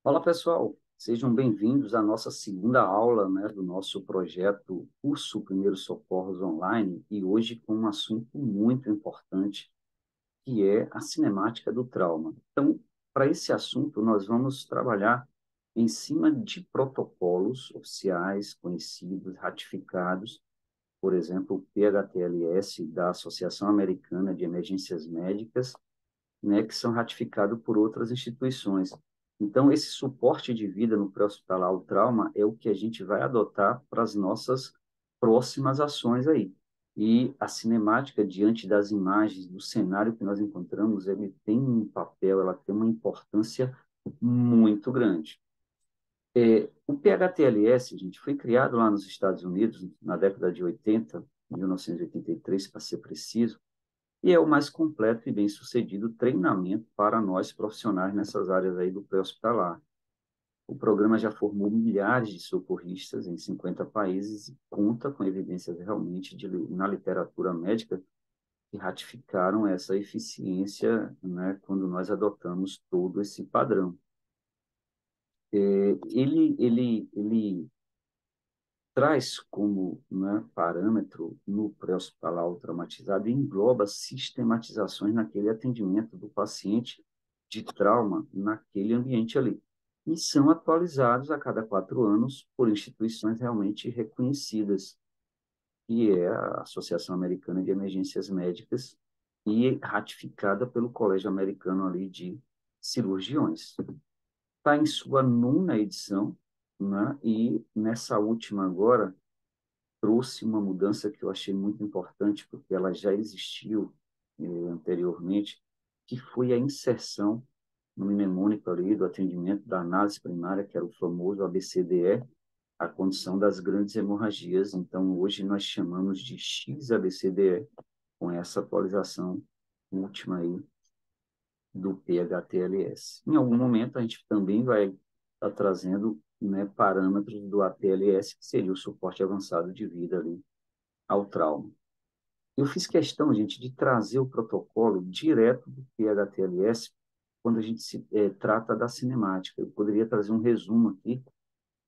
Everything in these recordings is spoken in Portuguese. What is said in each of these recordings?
Olá, pessoal. Sejam bem-vindos à nossa segunda aula, do nosso projeto Curso Primeiros Socorros Online e hoje com um assunto muito importante, que é a cinemática do trauma. Então, para esse assunto, nós vamos trabalhar em cima de protocolos oficiais, conhecidos, ratificados, por exemplo, o PHTLS da Associação Americana de Emergências Médicas, que são ratificados por outras instituições. Então, esse suporte de vida no pré-hospitalar, o trauma, é o que a gente vai adotar para as nossas próximas ações aí. E a cinemática, diante das imagens, do cenário que nós encontramos, ele tem um papel, ela tem uma importância muito grande. O PHTLS, gente, foi criado lá nos Estados Unidos, na década de 80, 1983, para ser preciso, e é o mais completo e bem-sucedido treinamento para nós profissionais nessas áreas aí do pré-hospitalar. O programa já formou milhares de socorristas em 50 países e conta com evidências realmente na literatura médica que ratificaram essa eficiência, quando nós adotamos todo esse padrão. Ele traz como, parâmetro no pré-hospitalar ou traumatizado e engloba sistematizações naquele atendimento do paciente de trauma naquele ambiente ali. E são atualizados a cada 4 anos por instituições realmente reconhecidas, que é a Associação Americana de Emergências Médicas e ratificada pelo Colégio Americano ali de Cirurgiões. Está em sua nona edição, e nessa última agora, trouxe uma mudança que eu achei muito importante, porque ela já existiu anteriormente, que foi a inserção no mnemônico ali do atendimento da análise primária, que era o famoso ABCDE, a condição das grandes hemorragias. Então, hoje nós chamamos de XABCDE, com essa atualização última aí do PHTLS. Em algum momento, a gente também vai estar trazendo, parâmetros do ATLS, que seria o suporte avançado de vida ali ao trauma. Eu fiz questão, gente, de trazer o protocolo direto do PHTLS quando a gente trata da cinemática. Eu poderia trazer um resumo aqui,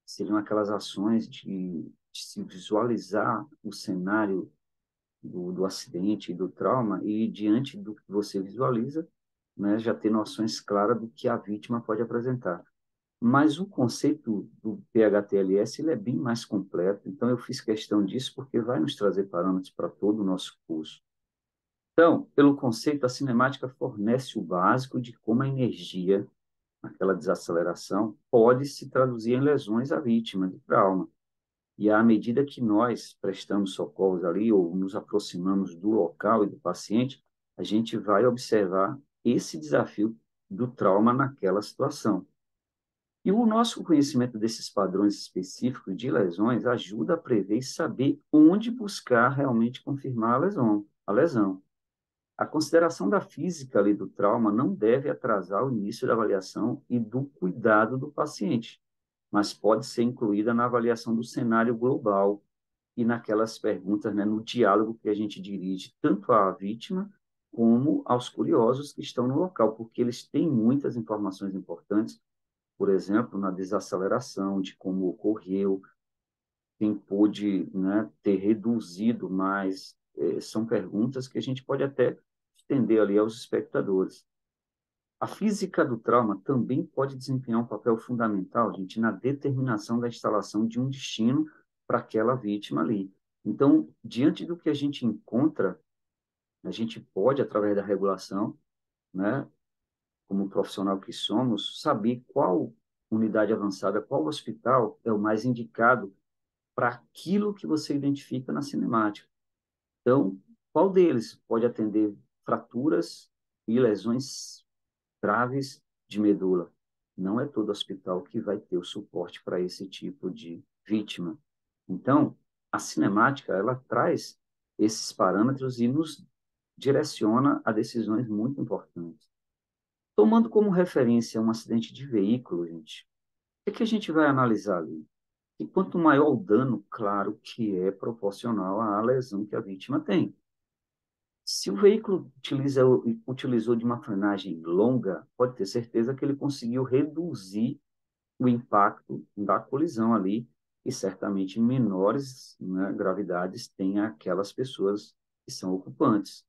seriam aquelas ações de se visualizar o cenário do acidente e do trauma e, diante do que você visualiza, já ter noções claras do que a vítima pode apresentar. Mas o conceito do PHTLS ele é bem mais completo, então eu fiz questão disso porque vai nos trazer parâmetros para todo o nosso curso. Então, pelo conceito, a cinemática fornece o básico de como a energia, aquela desaceleração, pode se traduzir em lesões à vítima de trauma. E à medida que nós prestamos socorros ali ou nos aproximamos do local e do paciente, a gente vai observar esse desafio do trauma naquela situação. E o nosso conhecimento desses padrões específicos de lesões ajuda a prever e saber onde buscar realmente confirmar a lesão. A consideração da física ali do trauma não deve atrasar o início da avaliação e do cuidado do paciente, mas pode ser incluída na avaliação do cenário global e naquelas perguntas, no diálogo que a gente dirige tanto à vítima como aos curiosos que estão no local, porque eles têm muitas informações importantes, por exemplo, na desaceleração, de como ocorreu, quem pôde, ter reduzido mais. São perguntas que a gente pode até estender ali aos espectadores. A física do trauma também pode desempenhar um papel fundamental, gente, na determinação da instalação de um destino para aquela vítima ali. Então, diante do que a gente encontra, a gente pode, através da regulação, né, como profissional que somos, saber qual unidade avançada, qual hospital é o mais indicado para aquilo que você identifica na cinemática. Então, qual deles pode atender fraturas e lesões graves de medula? Não é todo hospital que vai ter o suporte para esse tipo de vítima. Então, a cinemática, ela traz esses parâmetros e nos direciona a decisões muito importantes. Tomando como referência um acidente de veículo, gente, o que a gente vai analisar ali? E quanto maior o dano, claro que é proporcional à lesão que a vítima tem. Se o veículo utilizou de uma frenagem longa, pode ter certeza que ele conseguiu reduzir o impacto da colisão ali, e certamente menores, né, gravidades têm aquelas pessoas que são ocupantes.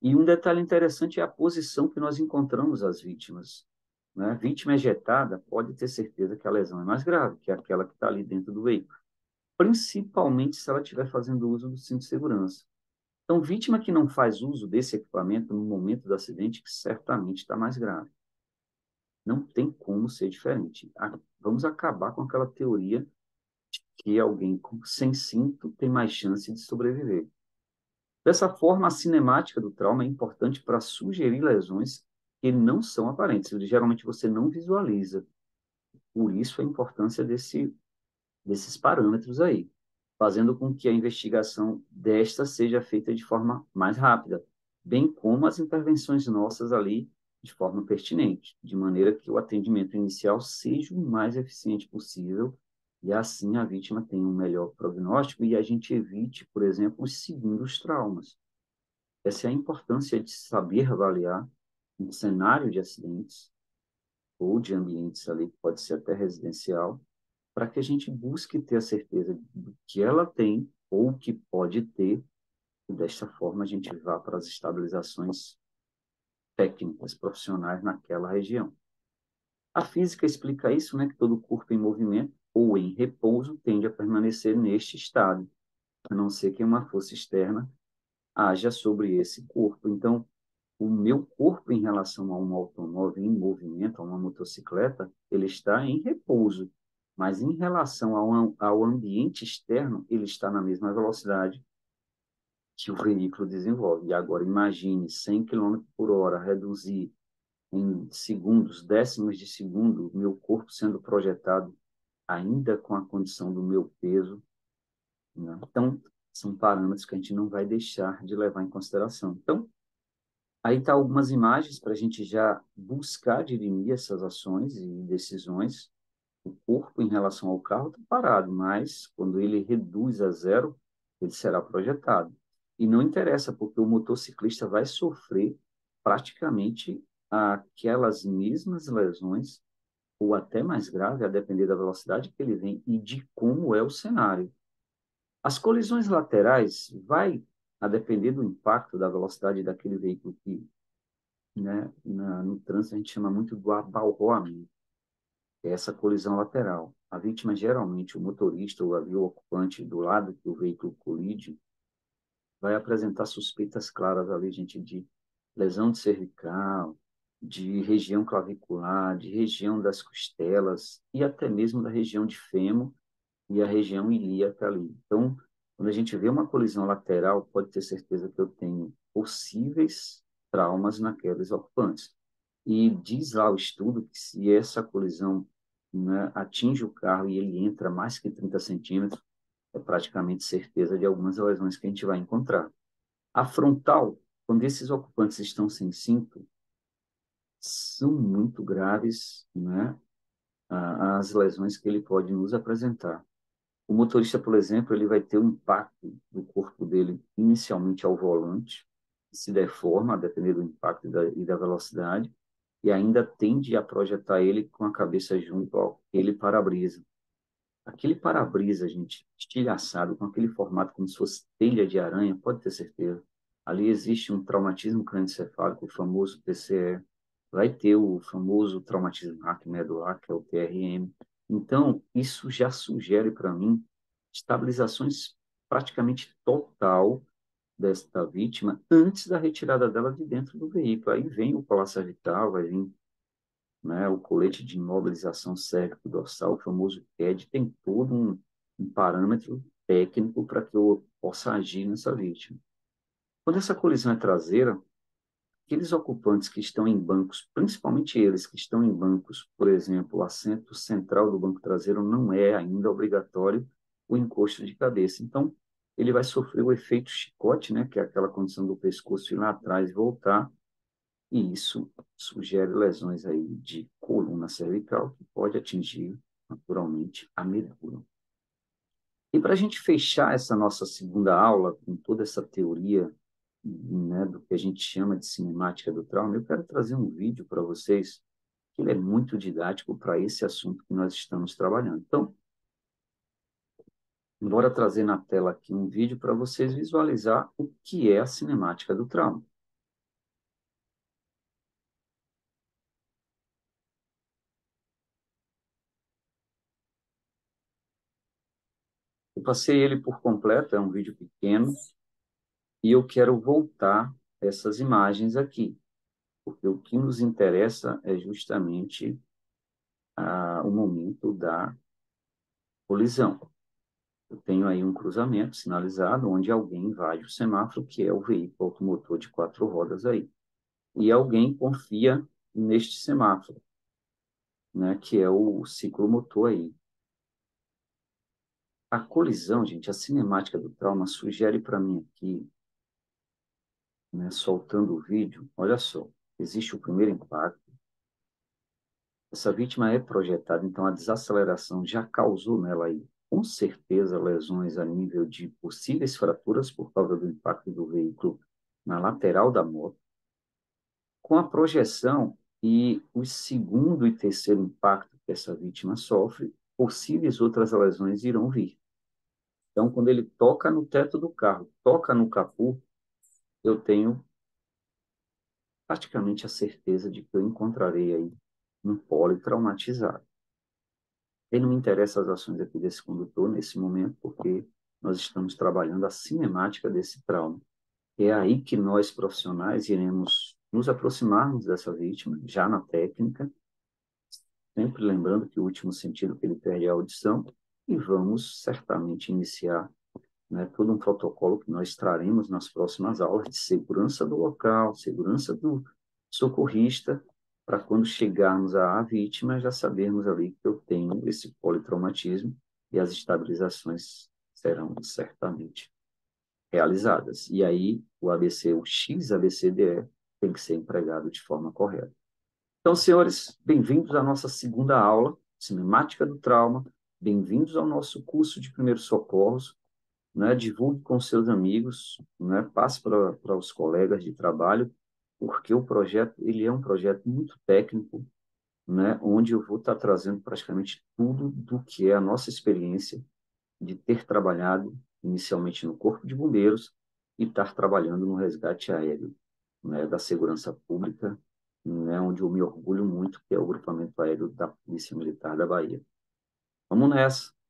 E um detalhe interessante é a posição que nós encontramos as vítimas. Né? Vítima ejetada pode ter certeza que a lesão é mais grave, que é aquela que está ali dentro do veículo, principalmente se ela estiver fazendo uso do cinto de segurança. Então, vítima que não faz uso desse equipamento no momento do acidente, certamente está mais grave. Não tem como ser diferente. Vamos acabar com aquela teoria que alguém sem cinto tem mais chance de sobreviver. Dessa forma, a cinemática do trauma é importante para sugerir lesões que não são aparentes. Geralmente você não visualiza. Por isso a importância desses parâmetros aí, fazendo com que a investigação desta seja feita de forma mais rápida, bem como as intervenções nossas ali de forma pertinente, de maneira que o atendimento inicial seja o mais eficiente possível e assim a vítima tenha um melhor prognóstico e a gente evite, por exemplo, os segundos traumas. Essa é a importância de saber avaliar um cenário de acidentes ou de ambientes ali, que pode ser até residencial, para que a gente busque ter a certeza do que ela tem ou que pode ter, e desta forma a gente vá para as estabilizações técnicas, profissionais naquela região. A física explica isso, né, que todo corpo em movimento ou em repouso tende a permanecer neste estado, a não ser que uma força externa haja sobre esse corpo. Então, o meu corpo em relação a um automóvel em movimento, a uma motocicleta, ele está em repouso. Mas em relação ao ambiente externo, ele está na mesma velocidade que o veículo desenvolve. E agora imagine 100 km por hora, reduzir em segundos, décimos de segundo, meu corpo sendo projetado ainda com a condição do meu peso. Né? Então, são parâmetros que a gente não vai deixar de levar em consideração. Então, aí está algumas imagens para a gente já buscar dirimir essas ações e decisões. O corpo em relação ao carro está parado, mas quando ele reduz a zero, ele será projetado. E não interessa, porque o motociclista vai sofrer praticamente aquelas mesmas lesões, ou até mais grave, a depender da velocidade que ele vem e de como é o cenário. As colisões laterais vai a depender do impacto da velocidade daquele veículo que, né, no trânsito a gente chama muito do abalroamento, que é essa colisão lateral. A vítima, geralmente, o motorista ou ali, o ocupante do lado que o veículo colide, vai apresentar suspeitas claras ali, gente, de lesão de cervical, de região clavicular, de região das costelas e até mesmo da região de fêmur e a região ilíaca ali. Então, quando a gente vê uma colisão lateral, pode ter certeza que eu tenho possíveis traumas naqueles ocupantes. E diz lá o estudo que se essa colisão, né, atinge o carro e ele entra mais que 30 centímetros, é praticamente certeza de algumas lesões que a gente vai encontrar. A frontal, quando esses ocupantes estão sem cinto, são muito graves, né, as lesões que ele pode nos apresentar. O motorista, por exemplo, ele vai ter um impacto do corpo dele inicialmente ao volante, que se deforma a depender do impacto e da velocidade, e ainda tende a projetar ele com a cabeça junto àquele para-brisa. Aquele para-brisa, gente, estilhaçado, com aquele formato como se fosse telha de aranha, pode ter certeza. Ali existe um traumatismo crânioencefálico, o famoso TCE. Vai ter o famoso traumatismo raquimedular, que é o TRM. Então, isso já sugere para mim estabilizações praticamente total desta vítima antes da retirada dela de dentro do veículo. Aí vem o colar cervical, vai vir, né, o colete de imobilização cérvico-dorsal, o famoso CAD, tem todo um parâmetro técnico para que eu possa agir nessa vítima. Quando essa colisão é traseira, aqueles ocupantes que estão em bancos, principalmente eles que estão em bancos, por exemplo, o assento central do banco traseiro não é ainda obrigatório o encosto de cabeça. Então, ele vai sofrer o efeito chicote, né, que é aquela condição do pescoço ir lá atrás e voltar, e isso sugere lesões aí de coluna cervical, que pode atingir, naturalmente, a medula. E para a gente fechar essa nossa segunda aula, com toda essa teoria, né, do que a gente chama de cinemática do trauma, eu quero trazer um vídeo para vocês, que ele é muito didático para esse assunto que nós estamos trabalhando. Então, bora trazer na tela aqui um vídeo para vocês visualizar o que é a cinemática do trauma. Eu passei ele por completo, é um vídeo pequeno, e eu quero voltar essas imagens aqui, porque o que nos interessa é justamente o momento da colisão. Eu tenho aí um cruzamento sinalizado onde alguém invade o semáforo, que é o veículo automotor de 4 rodas aí. E alguém confia neste semáforo, né, que é o ciclomotor aí. A colisão, gente, a cinemática do trauma sugere para mim aqui, né, soltando o vídeo, olha só, existe o primeiro impacto, essa vítima é projetada, então a desaceleração já causou nela aí, com certeza, lesões a nível de possíveis fraturas por causa do impacto do veículo na lateral da moto, com a projeção e o segundo e terceiro impacto que essa vítima sofre, possíveis outras lesões irão vir. Então, quando ele toca no teto do carro, toca no capô, eu tenho praticamente a certeza de que eu encontrarei aí um politraumatizado. E não me interessam as ações aqui desse condutor nesse momento, porque nós estamos trabalhando a cinemática desse trauma. É aí que nós, profissionais, iremos nos aproximarmos dessa vítima, já na técnica, sempre lembrando que o último sentido que ele perde é a audição, e vamos certamente iniciar, né, todo um protocolo que nós traremos nas próximas aulas de segurança do local, segurança do socorrista, para quando chegarmos à vítima, já sabermos ali que eu tenho esse politraumatismo e as estabilizações serão certamente realizadas. E aí, o ABC, o XABCDE, tem que ser empregado de forma correta. Então, senhores, bem-vindos à nossa segunda aula, Cinemática do Trauma, bem-vindos ao nosso curso de primeiros socorros, né? Divulgue com seus amigos, né? Passe para os colegas de trabalho, porque o projeto ele é um projeto muito técnico, né? Onde eu vou estar trazendo praticamente tudo do que é a nossa experiência de ter trabalhado inicialmente no Corpo de Bombeiros e estar trabalhando no resgate aéreo, né? Da segurança pública, né? Onde eu me orgulho muito, que é o grupamento aéreo da Polícia Militar da Bahia. Vamos nessa!